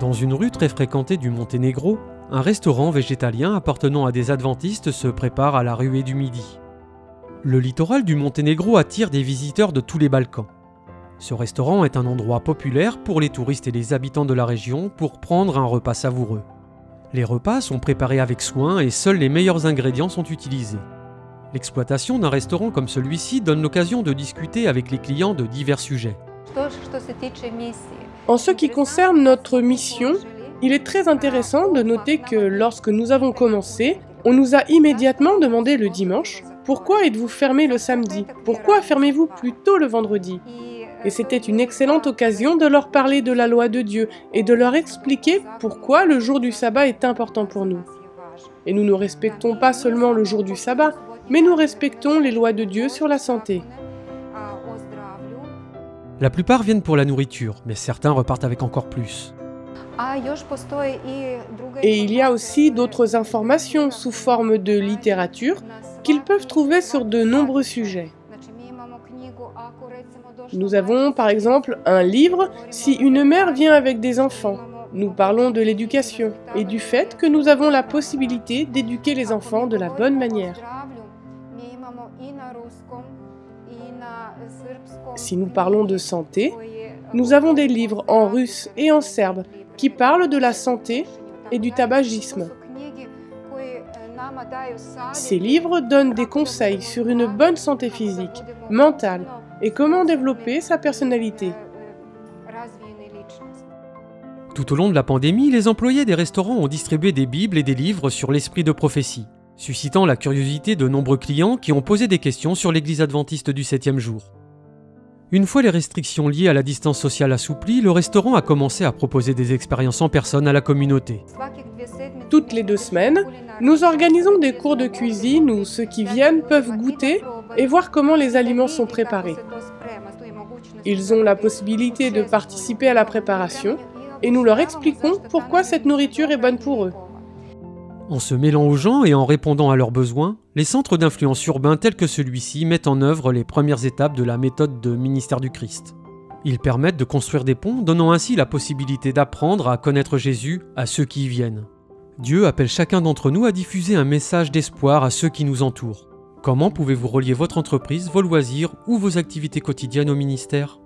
Dans une rue très fréquentée du Monténégro, un restaurant végétalien appartenant à des adventistes se prépare à la ruée du midi. Le littoral du Monténégro attire des visiteurs de tous les Balkans. Ce restaurant est un endroit populaire pour les touristes et les habitants de la région pour prendre un repas savoureux. Les repas sont préparés avec soin et seuls les meilleurs ingrédients sont utilisés. L'exploitation d'un restaurant comme celui-ci donne l'occasion de discuter avec les clients de divers sujets. En ce qui concerne notre mission, il est très intéressant de noter que lorsque nous avons commencé, on nous a immédiatement demandé le dimanche « Pourquoi êtes-vous fermé le samedi? Pourquoi fermez-vous plus tôt le vendredi ?» Et c'était une excellente occasion de leur parler de la loi de Dieu et de leur expliquer pourquoi le jour du sabbat est important pour nous. Et nous ne respectons pas seulement le jour du sabbat, mais nous respectons les lois de Dieu sur la santé. La plupart viennent pour la nourriture, mais certains repartent avec encore plus. Et il y a aussi d'autres informations sous forme de littérature qu'ils peuvent trouver sur de nombreux sujets. Nous avons par exemple un livre « Si une mère vient avec des enfants ». Nous parlons de l'éducation et du fait que nous avons la possibilité d'éduquer les enfants de la bonne manière. Si nous parlons de santé, nous avons des livres en russe et en serbe qui parlent de la santé et du tabagisme. Ces livres donnent des conseils sur une bonne santé physique, mentale et comment développer sa personnalité. Tout au long de la pandémie, les employés des restaurants ont distribué des bibles et des livres sur l'esprit de prophétie, suscitant la curiosité de nombreux clients qui ont posé des questions sur l'église adventiste du 7e jour. Une fois les restrictions liées à la distance sociale assouplies, le restaurant a commencé à proposer des expériences en personne à la communauté. Toutes les 2 semaines, nous organisons des cours de cuisine où ceux qui viennent peuvent goûter et voir comment les aliments sont préparés. Ils ont la possibilité de participer à la préparation et nous leur expliquons pourquoi cette nourriture est bonne pour eux. En se mêlant aux gens et en répondant à leurs besoins, les centres d'influence urbains tels que celui-ci mettent en œuvre les premières étapes de la méthode de ministère du Christ. Ils permettent de construire des ponts, donnant ainsi la possibilité d'apprendre à connaître Jésus à ceux qui y viennent. Dieu appelle chacun d'entre nous à diffuser un message d'espoir à ceux qui nous entourent. Comment pouvez-vous relier votre entreprise, vos loisirs ou vos activités quotidiennes au ministère ?